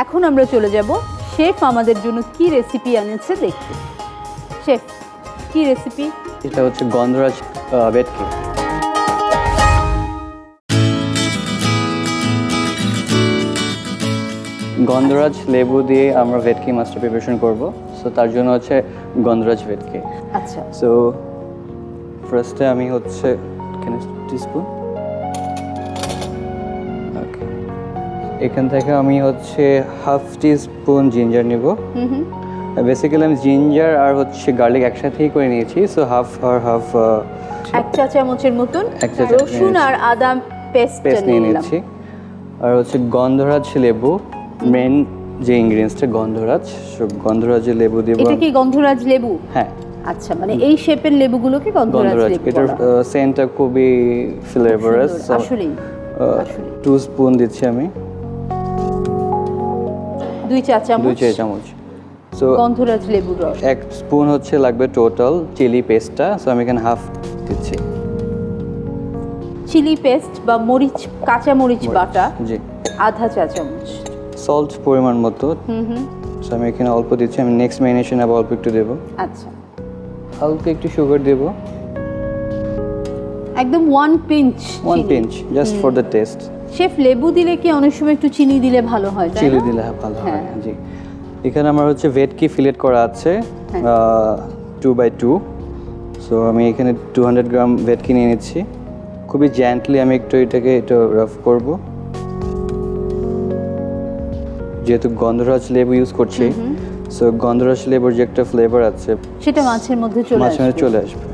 এখন আমরা চলে যাব শেফ আমাদের জন্য কি রেসিপি এনেছে দেখতে। শেফ, কি রেসিপি? এটা হচ্ছে গন্ধরাজ ভেটকি। গন্ধরাজ লেবু দিয়ে আমরা ভেটকি মাছটা প্রিপারেশন করব। সো তার জন্য হচ্ছে গন্ধরাজ ভেটকি। আচ্ছা, সো ফার্স্টে আমি হচ্ছে টিস্পুন, ওকে, এখান থেকে আমি হচ্ছে হাফ টিস্পুন জিঞ্জার নিব। বেসিক্যালি আমি জিঞ্জার আর হচ্ছে গার্লিক একসাথেই করে নিয়েছি। সো হাফ এক চা চামচের মতন এক চা চামচ রসুন আর আদা পেস্ট নিয়ে নিচ্ছি। আর হচ্ছে গন্ধরাজ লেবু, মেন যে ইনগ্রিডিয়েন্টসটা গন্ধরাজ। সো গন্ধরাজের লেবু দিব। এটা কি গন্ধরাজ লেবু? হ্যাঁ, আচ্ছা, মানে এই শেপের লেবুগুলোকে গন্ধরাজ লেবু এটার বলা হয়। সেন্টটা খুবই ফ্লেভারাস। আসলেই 2 স্পুন দিচ্ছি আমি, 2 চা চামচ 2 চা চামচ। সো গন্ধরাজ লেবুর রস। 1 স্পুন হচ্ছে লাগবে টোটাল চিলি পেস্টটা। সো আমি এখানে হাফ দিচ্ছি। চিলি পেস্ট বা মরিচ, কাঁচা মরিচ বাটা জি। আধা চা চামচ। সল্ট পরিমাণ মতো। সো আমি এখানে অল্প দিচ্ছি। আমি নেক্সট ম্যারিনেশন আবার অল্প একটু দেবো। আচ্ছা, হালকা একটু সুগার দেবো, একদম 1 pinch. 1 pinch, just for the test. Chef, লেবু দিলে কি অনেক সময় একটু চিনি দিলে ভালো হয়, তাই চিলি না? দিলে ভালো হয়। হ্যাঁ। জি। এখানে আমার হচ্ছে ভেটকি ফিলেট করা আছে 2/2। সো আমি এখানে 200 গ্রাম ভেটকি নিয়ে নিচ্ছি। খুবই জেন্টলি আমি এটাকে রাফ করব। যেহেতু গন্ধরাজ লেবু ইউজ করছি, সো গন্ধরাজ লেবুর যে একটা ফ্লেভার আছে সেটা মাছের মধ্যে চলে আসবে। চলে আসবে।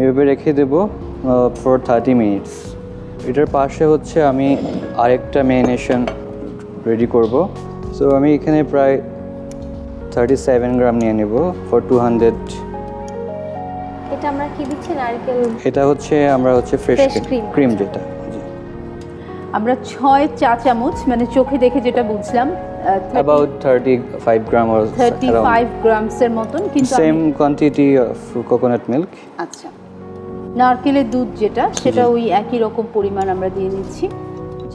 এভাবে রেখে দেব ফর 30 মিনিটস। এটার পাশে হচ্ছে আমি আরেকটা ম্যারিনেশন রেডি করব। সো আমি এখানে প্রায় 37 গ্রাম নিয়ে নেব ফর 200। এটা আমরা কি দিচ্ছি? নারকেল? এটা হচ্ছে আমরা ফ্রেশ ক্রিম যেটা। জি। আমরা 6 চা চামচ, মানে চোখে দেখে যেটা বুঝলাম, About 35 গ্রাম or 35 গ্রামসের মতন, কিন্তু same quantity of coconut milk. আচ্ছা, নারকেলের দুধ যেটা, সেটা ওই একই রকম পরিমাণ আমরা দিয়ে নিচ্ছি।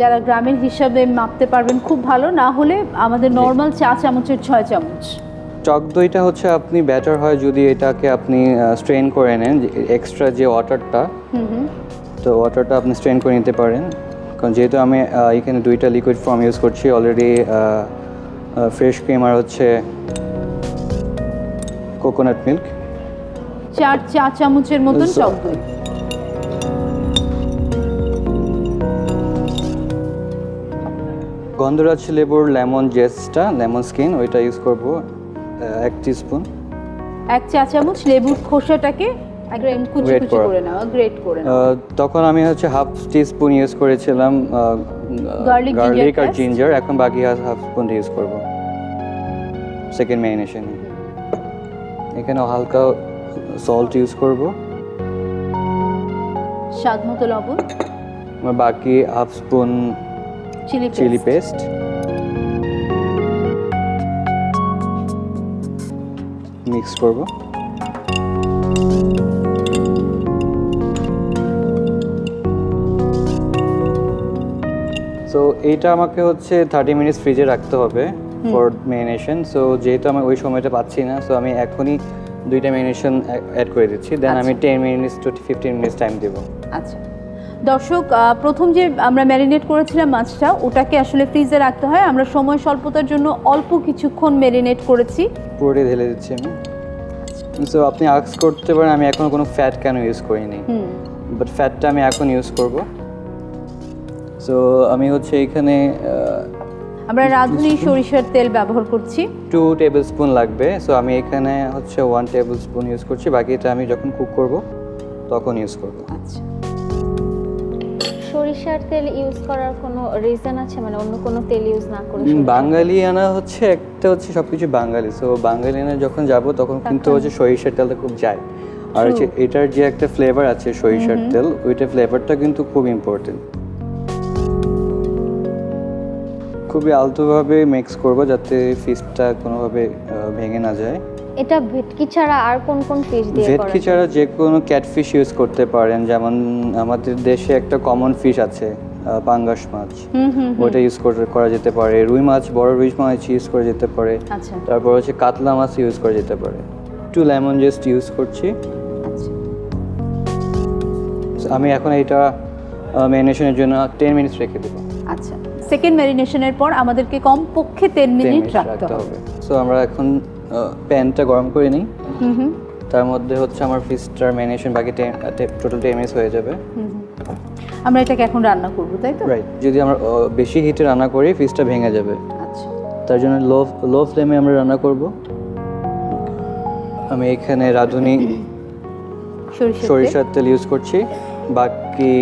যারা গ্রামের হিসাবে মাপতে পারবেন খুব ভালো, না হলে আমাদের নর্মাল চা চামচের 6 চামচ। টক দইটা হচ্ছে আপনি বেটার হয় যদি এটাকে আপনি স্ট্রেন করে নেন, এক্সট্রা যে ওয়াটারটা, তো ওয়াটারটা আপনি স্ট্রেন করে নিতে পারেন। কারণ যেহেতু আমি এখানে 2টা লিকুইড ফর্ম ইউজ করছি অলরেডি, ফ্রেশ ক্রিম আর হচ্ছে কোকোনাট মিল্ক। 4 চা চামচের মতন টক দই। গন্ধরাজ লেবুর লেমন জেসটা, লেমন স্কিন, ওইটা ইউজ করব 1 টিস্পুন। 1 চা চামচ লেবুর খোসাটাকে একদম কুচি কুচি করে নেওয়া, গ্রেট করে নেওয়া। তখন আমি হচ্ছে হাফ টিস্পুন ইউজ করেছিলাম গার্লিক আর জিঞ্জার। এখন বাকি হাফ স্পুন ইউজ করব সেকেন্ড ম্যারিনেশনে। এখানে হালকা সল্ট ইউজ করব, স্বাদ মতো লবণ, বাকি half spoon chilli paste, mix করব। সো এইটা আমাকে হচ্ছে 30 মিনিটস ফ্রিজে রাখতে হবে ফর ম্যারিনেশন। সো যেহেতু আমি ওই সময়টা পাচ্ছি না, সো আমি এখনই 2টা ম্যারিনেশন অ্যাড করে দিচ্ছি। দেন আমি 10 মিনিটস টু 15 মিনিটস টাইম দেব। আচ্ছা দর্শক, প্রথম যে আমরা ম্যারিনেট করেছিলাম মাছটা, ওটাকে আসলে ফ্রিজে রাখতে হয়। আমরা সময় স্বল্পতার জন্য অল্প কিছুক্ষণ ম্যারিনেট করেছি। পুরোটা ঢেলে দিচ্ছি আমি। সো আপনি আস্ক করতে পারেন আমি এখনো কোনো ফ্যাট কেন ইউজ করিনি, বাট ফ্যাটটা আমি এখন ইউজ করব। সো আমি হচ্ছে এখানে আমরা রাঁধুনি সরিষার তেল ব্যবহার করছি। 2 টেবিল স্পুন লাগবে। সো আমি এখানে হচ্ছে 1 টেবিল স্পুন ইউজ করছি, বাকিটা আমি যখন কুক করব তখন ইউজ করব। আচ্ছা, সরিষার তেল ইউজ করার কোনো রিজন আছে, মানে অন্য কোনো তেল ইউজ না করে? বাঙালিয়ানা হচ্ছে একটা হচ্ছে সবকিছু বাঙালি। সো বাঙালিয়ানা যখন যাব তখন কিন্তু হচ্ছে সরিষার তেলটা খুব যায়। আর হচ্ছে এটার যে একটা ফ্লেভার আছে সরিষার তেল, ওইটা ফ্লেভারটা কিন্তু খুব ইম্পর্টেন্ট। খুবই আলতোভাবে মিক্স করব যাতে ফিশটা কোনোভাবে ভেঙে না যায়। এটা ভেটকি ছাড়া আর কোন কোন ফিশ দিয়ে করা? ভেটকি ছাড়া যে কোনো ক্যাটফিশ ইউজ করতে পারেন। যেমন আমাদের দেশে একটা কমন ফিশ আছে পাঙ্গাস মাছ, হুম হুম হুম। ওইটা ইউজ করা যেতে পারে। রুই মাছ, বড় রুই মাছ ইউজ করা যেতে পারে। আচ্ছা তারপর হচ্ছে কাতলা মাছ ইউজ করা যেতে পারে। একটু লেমন জেস্ট ইউজ করছি। আচ্ছা আমি এখন এটা ম্যারিনেশনের জন্য 10 মিনিটস রেখে দেবো। আচ্ছা, সেকেন্ড ম্যারিনেশনের পর আমাদেরকে কমপক্ষে 10 10 মিনিট মিনিট রাখতে হবে। সো আমরা এখন প্যানটা গরম করে নিই। হুম হুম তার মধ্যে হচ্ছে আমার ফিশটার ম্যারিনেশন বাকি টোটাল 10 মিনিটস হয়ে যাবে। হুম হুম। আমরা এটাকে এখন রান্না করব, তাই তো? রাইট, যদি আমরা বেশি হিটে রান্না করি ফিশটা ভেঙে যাবে। আচ্ছা তার জন্য লো ফ্লেমে আমরা রান্না করব। আমি এখানে রাঁধুনি সরিষার তেল ইউজ করছি, বাকি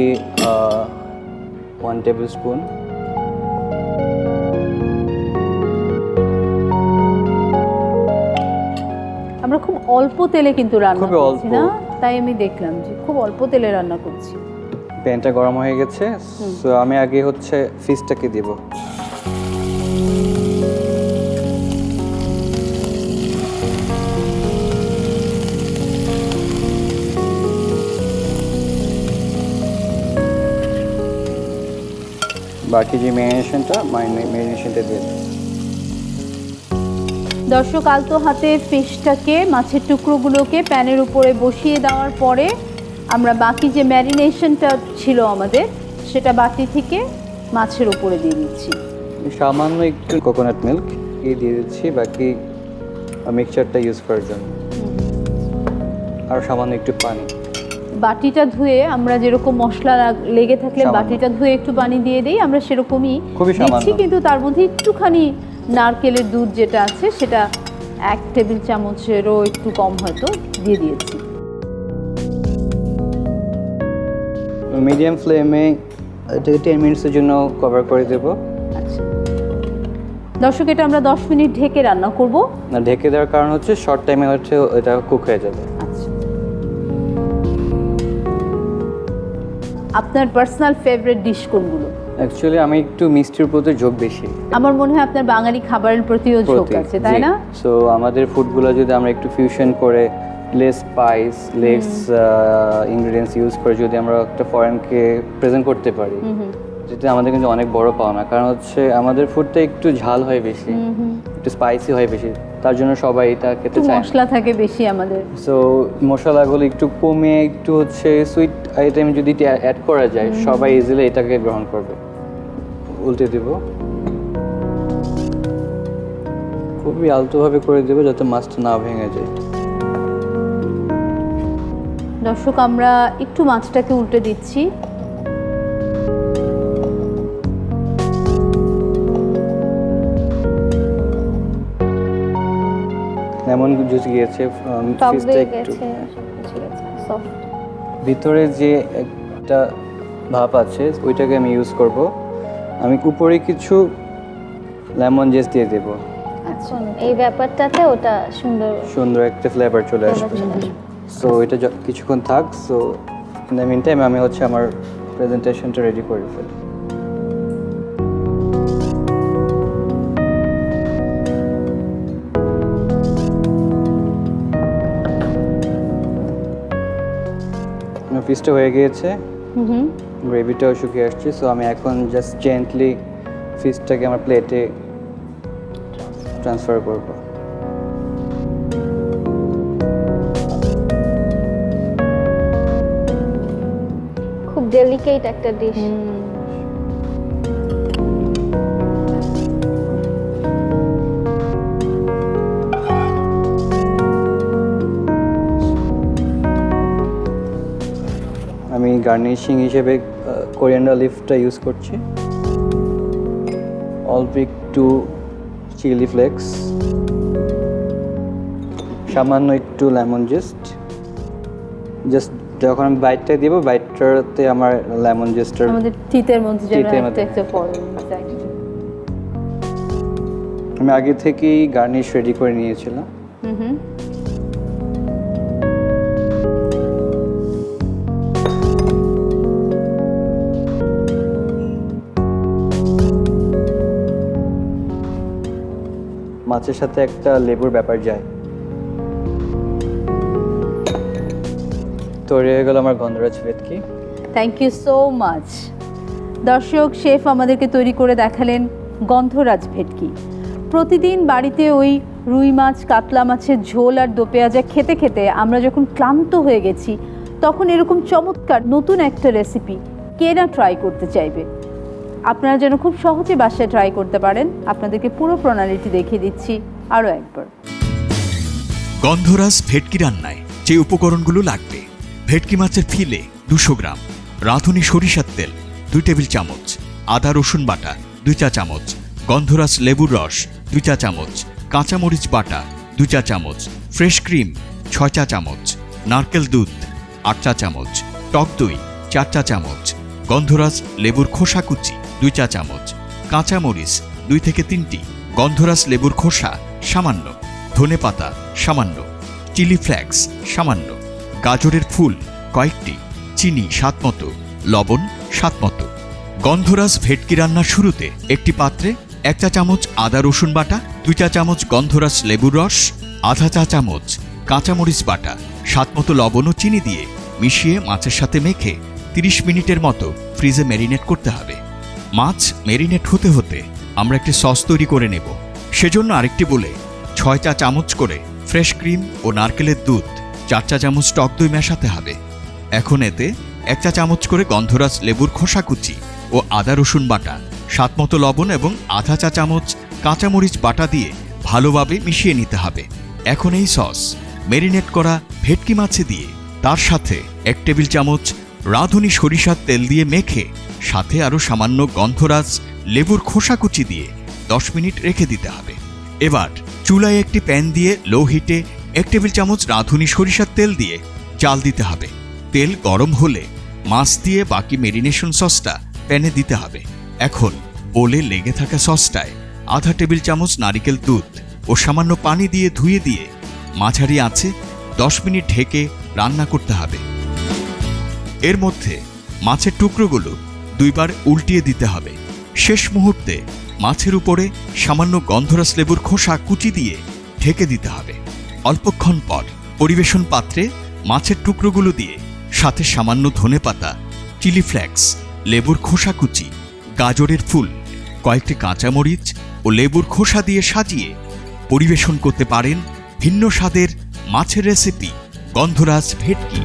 1 টেবিল স্পুন। আমরা খুব অল্প তেলে কিন্তু রান্না খুবই করছি অল্প। না, তাই আমি দেখলাম যে খুব অল্প তেলে রান্না করছি। প্যানটা গরম হয়ে গেছে, সো আমি আগে হচ্ছে ফিশটাকে দিব। বাকি যে ম্যারিনেশনটা দিয়ে দেব। দর্শক, আলতো হাতে ফিশটাকে, মাছের টুকরোগুলোকে প্যানের উপরে বসিয়ে দেওয়ার পরে আমরা বাকি যে ম্যারিনেশনটা ছিল আমাদের, সেটা বাটি থেকে মাছের উপরে দিয়ে দিচ্ছি। সামান্য একটু কোকোনাট মিল্ক দিয়ে দিচ্ছি বাকি মিক্সচারটা ইউজ করার জন্য, আর সামান্য একটু পানি। বাটিটা ধুয়ে আমরা যেরকম মশলা লেগে থাকলে সামান্য। বাটিটা ধুয়ে একটু পানি দিয়ে দিই, আমরা সেরকমই খুবই সামান্য। দিচ্ছি, কিন্তু তার মধ্যে একটুখানি নারকেলের দুধ যেটা আছে সেটা 1 টেবিল চামচেরও একটু কম হয়তো দিয়ে দিয়েছি। মিডিয়াম ফ্লেমে এটাকে 10 মিনিটসের জন্য কভার করে দেব। আচ্ছা দর্শক, এটা আমরা 10 মিনিট ঢেকে রান্না করব। না, ঢেকে দেওয়ার কারণ হচ্ছে শর্ট টাইমে হচ্ছে এটা কুক হয়ে যাবে। আচ্ছা, আপনার পার্সোনাল ফেভারিট ডিশ কোনগুলো? অ্যাকচুয়ালি আমি একটু মিষ্টির প্রতি ঝোঁক বেশি। আমার মনে হয় আপনার বাঙালি খাবারের প্রতিও ঝোঁক আছে, তাই না? সো আমাদের ফুডগুলো যদি আমরা একটু ফিউশন করে less spice, less ingredients use করে যদি আমরা একটা ফরেনকে প্রেজেন্ট করতে পারি, যেটা আমাদের কিন্তু অনেক বড় পাওনা। কারণ হচ্ছে আমাদের ফুডটা একটু ঝাল হয় বেশি, একটু স্পাইসি হয় বেশি, তার জন্য সবাই এটা খেতে একটু চায়। মশলা থাকে বেশি আমাদের। সো মশলাগুলো একটু কমে একটু হচ্ছে সুইট আইটেম যদি অ্যাড করা যায়, সবাই ইজিলি এটাকে গ্রহণ করবে। উল্টে দেব, খুবই আলতোভাবে করে দেবো যাতে মাছটা না ভেঙে যায়। দর্শক, আমরা একটু মাছটাকে উল্টে দিচ্ছি। লেমন জুস গিয়েছে, টক ফিশটা দই একটু গেছে, সবকিছু গেছে, সফট। ভিতরে যে একটা ভাব আছে ওইটাকে আমি ইউজ করব। আমি উপরে কিছু লেমন জেস দিয়ে দেব, আচ্ছা, এই ব্যাপারটাতে ওটা সুন্দর একটা ফ্লেভার চলে আসবে। সো এটা কিছুক্ষণ থাক। So in the meantime আমি হচ্ছে আমার প্রেজেন্টেশনটা রেডি করে ফেলি। ফিশটা হয়ে গিয়েছে, গ্রেভিটাও শুকিয়ে আসছে। সো আমি এখন জাস্ট জেন্টলি ফিশটাকে আমার প্লেটে ট্রান্সফার করব। খুব ডেলিকেট একটা ডিশ। আমি গার্নিশিং হিসেবে কোরিয়ান্ডার লিফটা ইউজ করছি, অল্প একটু চিলি ফ্লেক্স, সামান্য একটু লেমন জাস্ট যখন আমি বাইটটা দিব, বাইটটাতে আমার লেমন জেস্টার আমাদের তিতের মধ্যে যেন তিতের একটা মধ্যে। একটা পড়ে। Exactly. আমি আগে থেকেই গার্নিশ রেডি করে নিয়েছিলাম। মাছের সাথে একটা লেবুর ব্যাপার যায়। তৈরি হয়ে গেল আমার Gondhoraj bhetki. Thank you so much. দর্শক, শেফ আমাদেরকে তৈরি করে দেখালেন গন্ধরাজ ভেটকি। প্রতিদিন বাড়িতে ওই রুই মাছ, কাতলা মাছের ঝোল আর দো পেঁয়াজা খেতে খেতে আমরা যখন ক্লান্ত হয়ে গেছি, তখন এরকম চমৎকার নতুন একটা রেসিপি কে না ট্রাই করতে চাইবে। আপনারা যেন খুব সহজে বাসায় ট্রাই করতে পারেন, আপনাদেরকে পুরো প্রণালীটি দেখিয়ে দিচ্ছি আরও একবার। গন্ধরাজ ভেটকি রান্নায় যে উপকরণগুলো লাগবে: ভেটকি মাছের ফিলে 200 গ্রাম, রাঁধুনি সরিষার তেল 2 টেবিল চামচ, আদা রসুন বাটা 2 চা চামচ, গন্ধরাজ লেবুর রস 2 চা চামচ, কাঁচামরিচ বাটা 2 চা চামচ, ফ্রেশ ক্রিম 6 চা চামচ, নারকেল দুধ 8 চা চামচ, টক দই 4 চা চামচ, গন্ধরাজ লেবুর খোসা কুচি 2 চা চামচ, কাঁচামরিচ 2 থেকে 3টি, গন্ধরাজ লেবুর খোসা সামান্য, ধনেপাতা সামান্য, চিলি ফ্লেক্স সামান্য, গাজরের ফুল কয়েকটি, চিনি স্বাদমতো, লবণ স্বাদমতো। গন্ধরাজ ভেটকি রান্নার শুরুতে একটি পাত্রে 1 চা চামচ আদা রসুন বাটা, 2 চা চামচ গন্ধরাজ লেবুর রস, আধা চা চামচ কাঁচামরিচ বাটা, স্বাদমতো লবণ ও চিনি দিয়ে মিশিয়ে মাছের সাথে মেখে 30 মিনিটের মতো ফ্রিজে ম্যারিনেট করতে হবে। মাছ ম্যারিনেট হতে হতে আমরা একটি সস তৈরি করে নেব। সেজন্য আরেকটি বলে 6 চা চামচ করে ফ্রেশ ক্রিম ও নারকেলের দুধ, 4 চা চামচ টক দই মেশাতে হবে। এখন এতে 1 চা চামচ করে গন্ধরাজ লেবুর খোসা কুচি ও আদা রসুন বাটা, স্বাদমতো লবণ এবং আধা চা চামচ কাঁচামরিচ বাটা দিয়ে ভালোভাবে মিশিয়ে নিতে হবে। এখন এই সস ম্যারিনেট করা ভেটকি মাছে দিয়ে তার সাথে 1 টেবিল চামচ রাঁধুনি সরিষার তেল দিয়ে মেখে সাথে আরও সামান্য গন্ধরাজ লেবুর খোসা কুচি দিয়ে 10 মিনিট রেখে দিতে হবে। এবার চুলায় একটি প্যান দিয়ে লো হিটে 1 টেবিল চামচ রাঁধুনি সরিষার তেল দিয়ে জাল দিতে হবে। তেল গরম হলে মাছ দিয়ে বাকি মেরিনেশন সসটা প্যানে দিতে হবে। এখন বোলে লেগে থাকা সসটায় আধা টেবিল চামচ নারিকেল দুধ ও সামান্য পানি দিয়ে ধুয়ে দিয়ে মাঝারি আঁচে 10 মিনিট ঢেকে রান্না করতে হবে। এর মধ্যে মাছের টুকরোগুলো 2 বার উল্টিয়ে দিতে হবে। শেষ মুহূর্তে মাছের উপরে সামান্য গন্ধরাজ লেবুর খোসা কুচি দিয়ে ঢেকে দিতে হবে। অল্পক্ষণ পর পরিবেশন পাত্রে মাছের টুকরোগুলো দিয়ে সাথে সামান্য ধনেপাতা, চিলি ফ্লেক্স, লেবুর খোসা কুচি, গাজরের ফুল, কয়েকটি কাঁচামরিচ ও লেবুর খোসা দিয়ে সাজিয়ে পরিবেশন করতে পারেন ভিন্ন স্বাদের মাছের রেসিপি গন্ধরাজ ভেটকি।